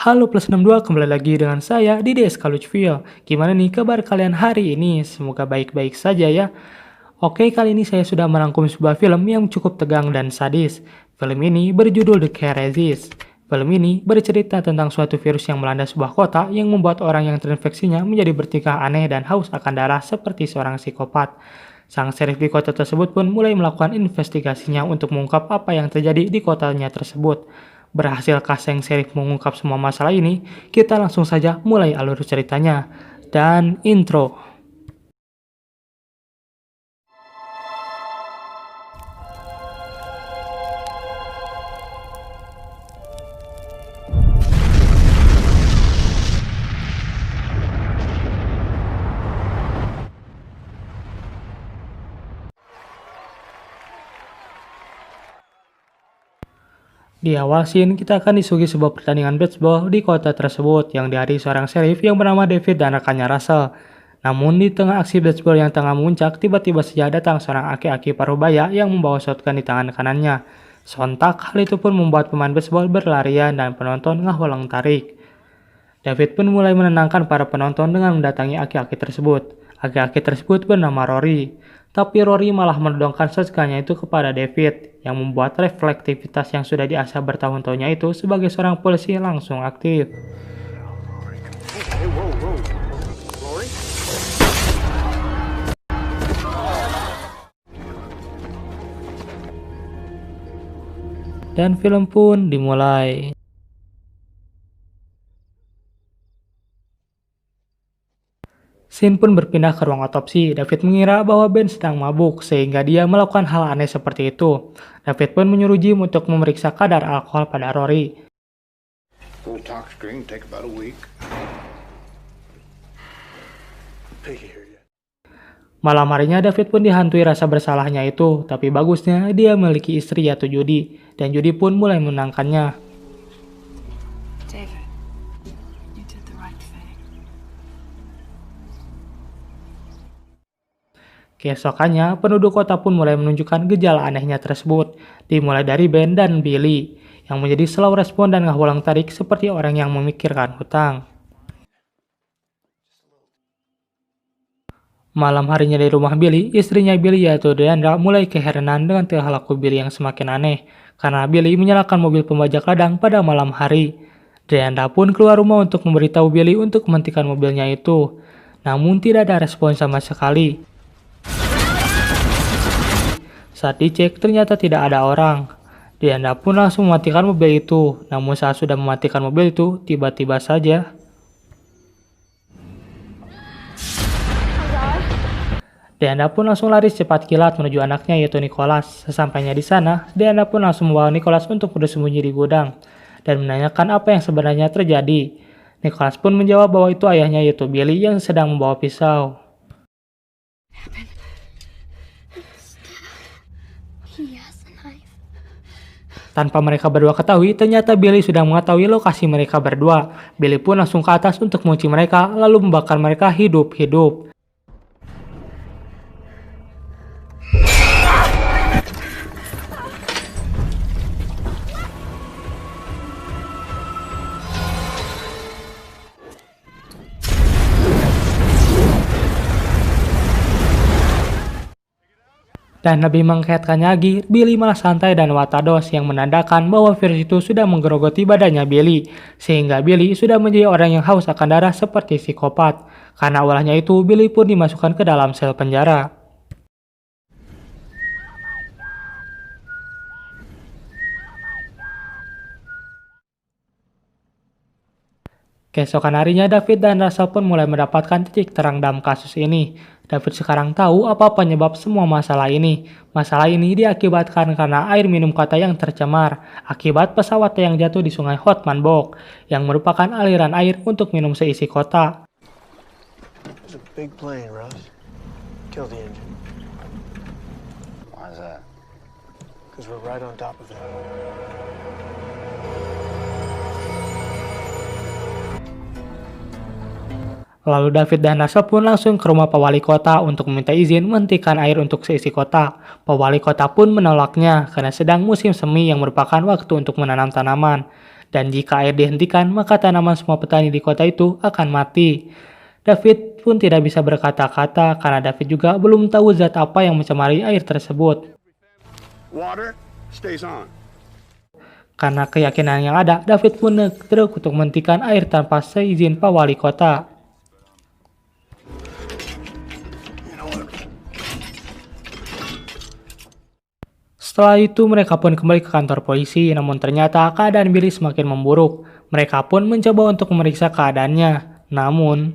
Halo plus 62, kembali lagi dengan saya di DSK Lutfil. Gimana nih kabar kalian hari ini? Semoga baik-baik saja ya. Oke, kali ini saya sudah merangkum sebuah film yang cukup tegang dan sadis. Film ini berjudul The Crisis. Film ini bercerita tentang suatu virus yang melanda sebuah kota yang membuat orang yang terinfeksinya menjadi bertingkah aneh dan haus akan darah seperti seorang psikopat. Sang sheriff di kota tersebut pun mulai melakukan investigasinya untuk mengungkap apa yang terjadi di kotanya tersebut. Berhasilkah sang sheriff mengungkap semua masalah ini? Kita langsung saja mulai alur ceritanya. Dan intro. Di awal scene, kita akan disuguhi sebuah pertandingan baseball di kota tersebut yang dihadiri seorang sheriff yang bernama David dan rekannya Russell. Namun di tengah aksi baseball yang tengah memuncak, tiba-tiba saja datang seorang aki-aki parubaya yang membawa shotgun di tangan kanannya. Sontak, hal itu pun membuat pemain baseball berlarian dan penonton ngaholang tarik. David pun mulai menenangkan para penonton dengan mendatangi aki-aki tersebut. Aki-aki tersebut bernama Rory. Tapi Rory malah menodongkan shotgunnya itu kepada David, yang membuat reflektivitas yang sudah diasah bertahun-tahunnya itu sebagai seorang polisi langsung aktif. Hey, whoa, whoa. Rory? Dan film pun dimulai. Scene pun berpindah ke ruang otopsi. David mengira bahwa Ben sedang mabuk, sehingga dia melakukan hal aneh seperti itu. David pun menyuruh Jim untuk memeriksa kadar alkohol pada Rory. Full tox screen take about a week. Piggy here yet? Malam harinya David pun dihantui rasa bersalahnya itu, tapi bagusnya dia memiliki istri yaitu Judy, dan Judy pun mulai menenangkannya. David, you did the right thing. Keesokannya, penduduk kota pun mulai menunjukkan gejala anehnya tersebut, dimulai dari Ben dan Billy, yang menjadi slow respon dan ngahulang tarik seperti orang yang memikirkan hutang. Malam harinya di rumah Billy, istrinya Billy yaitu Deandra mulai keheranan dengan tingkah laku Billy yang semakin aneh, karena Billy menyalakan mobil pembajak ladang pada malam hari. Deandra pun keluar rumah untuk memberitahu Billy untuk menghentikan mobilnya itu, namun tidak ada respon sama sekali. Saat dicek, ternyata tidak ada orang. Deandra pun langsung mematikan mobil itu, namun saat sudah mematikan mobil itu, tiba-tiba saja Deandra pun langsung lari secepat kilat menuju anaknya yaitu Nicholas. Sesampainya di sana, Deandra pun langsung membawa Nicholas untuk bersembunyi di gudang dan menanyakan apa yang sebenarnya terjadi. Nicholas pun menjawab bahwa itu ayahnya yaitu Billy yang sedang membawa pisau. He has a knife. Tanpa mereka berdua ketahui, ternyata Billy sudah mengetahui lokasi mereka berdua. Billy pun langsung ke atas untuk mengunci mereka, lalu membakar mereka hidup-hidup. Dan lebih mengkaitkannya lagi, Billy malah santai dan watados yang menandakan bahwa virus itu sudah menggerogoti badannya Billy. Sehingga Billy sudah menjadi orang yang haus akan darah seperti psikopat. Karena ulahnya itu, Billy pun dimasukkan ke dalam sel penjara. Keesokan harinya, David dan Russell pun mulai mendapatkan titik terang dalam kasus ini. David sekarang tahu apa penyebab semua masalah ini. Masalah ini diakibatkan karena air minum kota yang tercemar, akibat pesawat yang jatuh di sungai Hotman Bog, yang merupakan aliran air untuk minum seisi kota. It's a big plane, Russ. Kill the engine. Why is that? Because we're right on top of it. Lalu David dan Russell pun langsung ke rumah Pak Wali Kota untuk meminta izin menghentikan air untuk seisi kota. Pak Wali Kota pun menolaknya karena sedang musim semi yang merupakan waktu untuk menanam tanaman. Dan jika air dihentikan, maka tanaman semua petani di kota itu akan mati. David pun tidak bisa berkata-kata karena David juga belum tahu zat apa yang mencemari air tersebut. Water stays on. Karena keyakinan yang ada, David pun truk untuk menghentikan air tanpa seizin Pak Wali Kota. Setelah itu mereka pun kembali ke kantor polisi, namun ternyata keadaan Billy semakin memburuk. Mereka pun mencoba untuk memeriksa keadaannya, namun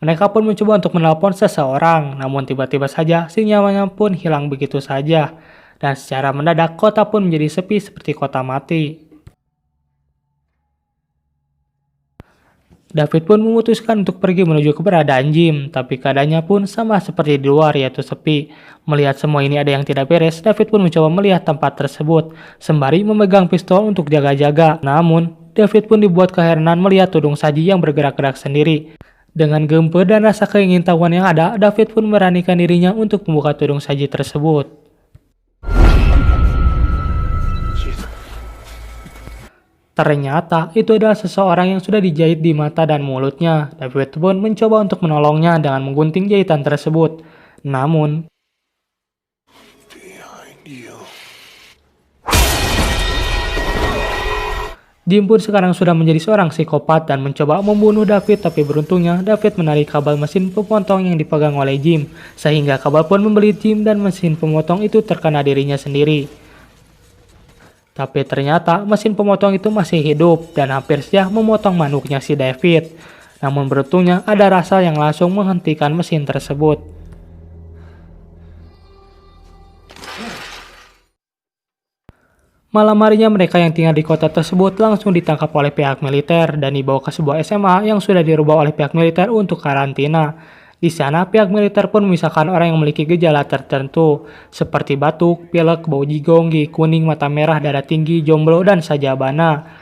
mereka pun mencoba untuk menelpon seseorang, namun tiba-tiba saja sinyalnya pun hilang begitu saja. Dan secara mendadak kota pun menjadi sepi seperti kota mati. David pun memutuskan untuk pergi menuju keberadaan Jim, tapi keadaannya pun sama seperti di luar, yaitu sepi. Melihat semua ini ada yang tidak beres, David pun mencoba melihat tempat tersebut, sembari memegang pistol untuk jaga-jaga. Namun, David pun dibuat keheranan melihat tudung saji yang bergerak-gerak sendiri. Dengan gempa dan rasa keingintahuan yang ada, David pun meranikan dirinya untuk membuka tudung saji tersebut. Ternyata itu adalah seseorang yang sudah dijahit di mata dan mulutnya. David pun mencoba untuk menolongnya dengan menggunting jahitan tersebut. Namun, Jim pun sekarang sudah menjadi seorang psikopat dan mencoba membunuh David, tapi beruntungnya David menarik kabel mesin pemotong yang dipegang oleh Jim, sehingga kabel pun membelit Jim dan mesin pemotong itu terkena dirinya sendiri. Tapi ternyata mesin pemotong itu masih hidup dan hampir saja memotong manuknya si David. Namun beruntungnya ada Russell yang langsung menghentikan mesin tersebut. Malam harinya mereka yang tinggal di kota tersebut langsung ditangkap oleh pihak militer dan dibawa ke sebuah SMA yang sudah dirubah oleh pihak militer untuk karantina. Di sana pihak militer pun memisahkan orang yang memiliki gejala tertentu seperti batuk, pilek, bau jigong, gigi kuning, mata merah, darah tinggi, jomblo, dan sajabana.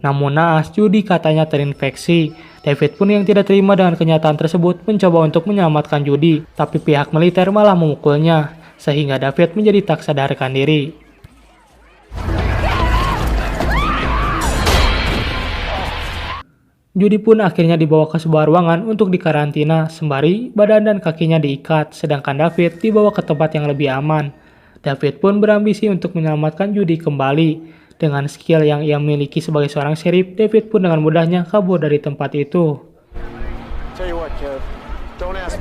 Namun naas, Judy katanya terinfeksi. David pun yang tidak terima dengan kenyataan tersebut mencoba untuk menyelamatkan Judy, tapi pihak militer malah memukulnya, sehingga David menjadi tak sadarkan diri. Judy pun akhirnya dibawa ke sebuah ruangan untuk dikarantina, sembari badan dan kakinya diikat, sedangkan David dibawa ke tempat yang lebih aman. David pun berambisi untuk menyelamatkan Judy kembali. Dengan skill yang ia miliki sebagai seorang sheriff, David pun dengan mudahnya kabur dari tempat itu. Tell you what, Kev. Don't ask.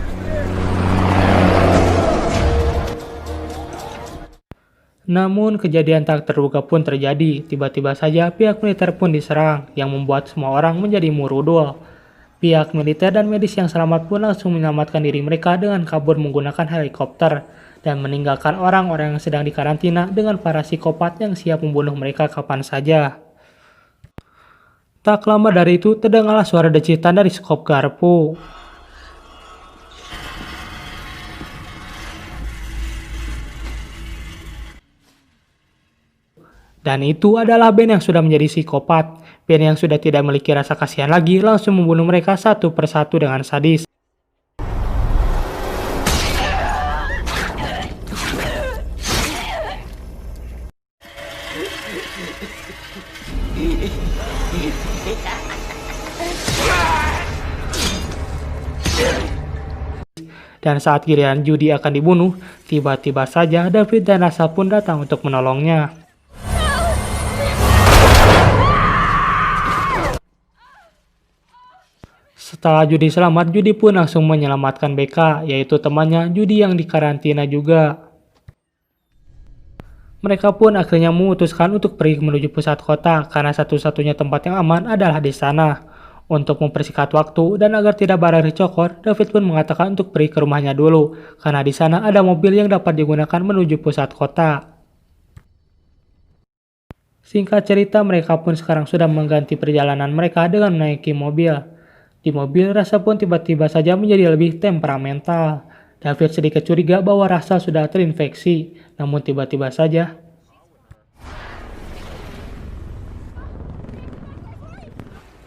Namun kejadian tak terduga pun terjadi. Tiba-tiba saja pihak militer pun diserang, yang membuat semua orang menjadi murudul. Pihak militer dan medis yang selamat pun langsung menyelamatkan diri mereka dengan kabur menggunakan helikopter dan meninggalkan orang-orang yang sedang dikarantina dengan para psikopat yang siap membunuh mereka kapan saja. Tak lama dari itu terdengarlah suara decitan dari skop garpu. Dan itu adalah Ben yang sudah menjadi psikopat. Ben yang sudah tidak memiliki rasa kasihan lagi langsung membunuh mereka satu persatu dengan sadis. Dan saat giliran Judy akan dibunuh, tiba-tiba saja David dan Russell pun datang untuk menolongnya. Setelah Judy selamat, Judy pun langsung menyelamatkan BK, yaitu temannya Judy yang dikarantina juga. Mereka pun akhirnya memutuskan untuk pergi menuju pusat kota, karena satu-satunya tempat yang aman adalah di sana. Untuk mempersingkat waktu dan agar tidak berakhir cokor, David pun mengatakan untuk pergi ke rumahnya dulu, karena di sana ada mobil yang dapat digunakan menuju pusat kota. Singkat cerita, mereka pun sekarang sudah mengganti perjalanan mereka dengan menaiki mobil. Di mobil, Russell pun tiba-tiba saja menjadi lebih temperamental. David sedikit curiga bahwa Russell sudah terinfeksi, namun tiba-tiba saja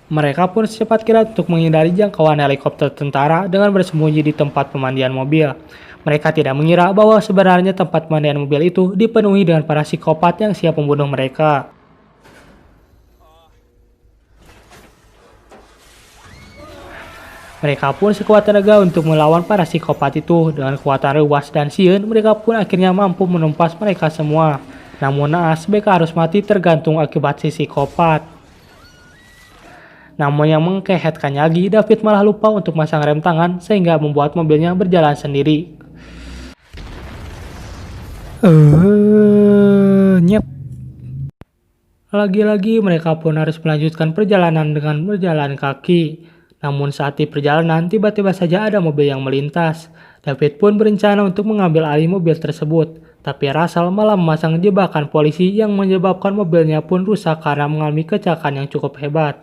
Mereka pun secepat kilat untuk menghindari jangkauan helikopter tentara dengan bersembunyi di tempat pemandian mobil. Mereka tidak mengira bahwa sebenarnya tempat pemandian mobil itu dipenuhi dengan para psikopat yang siap membunuh mereka. Mereka pun sekuat tenaga untuk melawan para psikopat itu. Dengan kekuatan ruas dan sieun, mereka pun akhirnya mampu menumpas mereka semua. Namun naas, mereka harus mati tergantung akibat si psikopat. Namun yang mengkehetkannya lagi, David malah lupa untuk masang rem tangan sehingga membuat mobilnya berjalan sendiri. Nyep. Lagi-lagi mereka pun harus melanjutkan perjalanan dengan berjalan kaki. Namun saat di perjalanan, tiba-tiba saja ada mobil yang melintas. David pun berencana untuk mengambil alih mobil tersebut. Tapi Russell malah memasang jebakan polisi yang menyebabkan mobilnya pun rusak karena mengalami kecelakaan yang cukup hebat.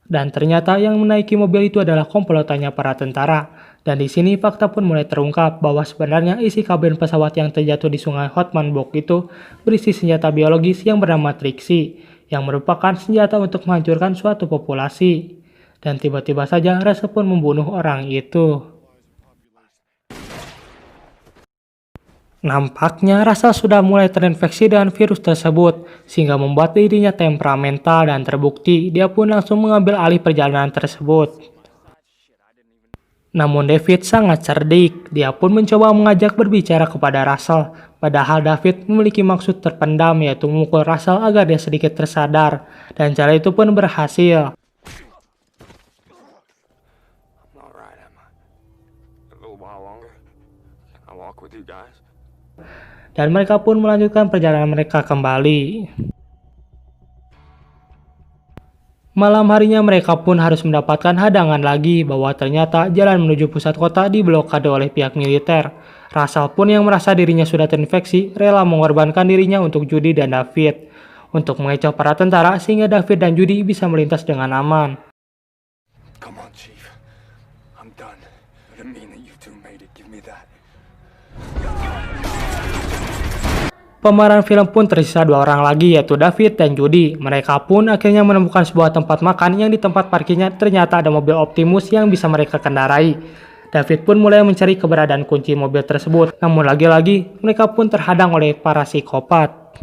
Dan ternyata yang menaiki mobil itu adalah komplotannya para tentara. Dan di sini fakta pun mulai terungkap bahwa sebenarnya isi kabin pesawat yang terjatuh di sungai Hotmanbok itu berisi senjata biologis yang bernama Trixie, yang merupakan senjata untuk menghancurkan suatu populasi. Dan tiba-tiba saja Russell pun membunuh orang itu. Nampaknya Russell sudah mulai terinfeksi dengan virus tersebut, sehingga membuat dirinya temperamental dan terbukti dia pun langsung mengambil alih perjalanan tersebut. Namun David sangat cerdik, dia pun mencoba mengajak berbicara kepada Russell, padahal David memiliki maksud terpendam yaitu memukul Russell agar dia sedikit tersadar, dan cara itu pun berhasil. All right, Emma. A little while longer. I'll walk with you guys. Dan mereka pun melanjutkan perjalanan mereka kembali. Malam harinya mereka pun harus mendapatkan hadangan lagi bahwa ternyata jalan menuju pusat kota diblokade oleh pihak militer. Russell pun yang merasa dirinya sudah terinfeksi rela mengorbankan dirinya untuk Judy dan David untuk mengecoh para tentara sehingga David dan Judy bisa melintas dengan aman. Come on, Chief. I'm done. I didn't mean that you two made it. Give me that. Pemeran film pun tersisa 2 orang lagi yaitu David dan Judy. Mereka pun akhirnya menemukan sebuah tempat makan yang di tempat parkirnya ternyata ada mobil Optimus yang bisa mereka kendarai. David pun mulai mencari keberadaan kunci mobil tersebut. Namun lagi-lagi mereka pun terhadang oleh para psikopat.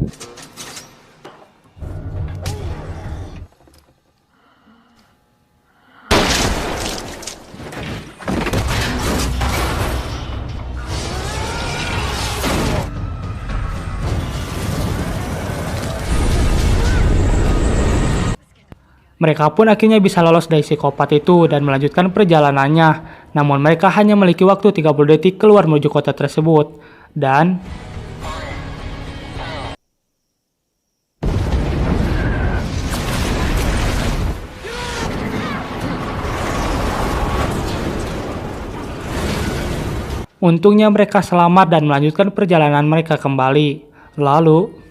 Mereka pun akhirnya bisa lolos dari psikopat itu dan melanjutkan perjalanannya. Namun mereka hanya memiliki waktu 30 detik keluar menuju kota tersebut. Dan untungnya mereka selamat dan melanjutkan perjalanan mereka kembali. Lalu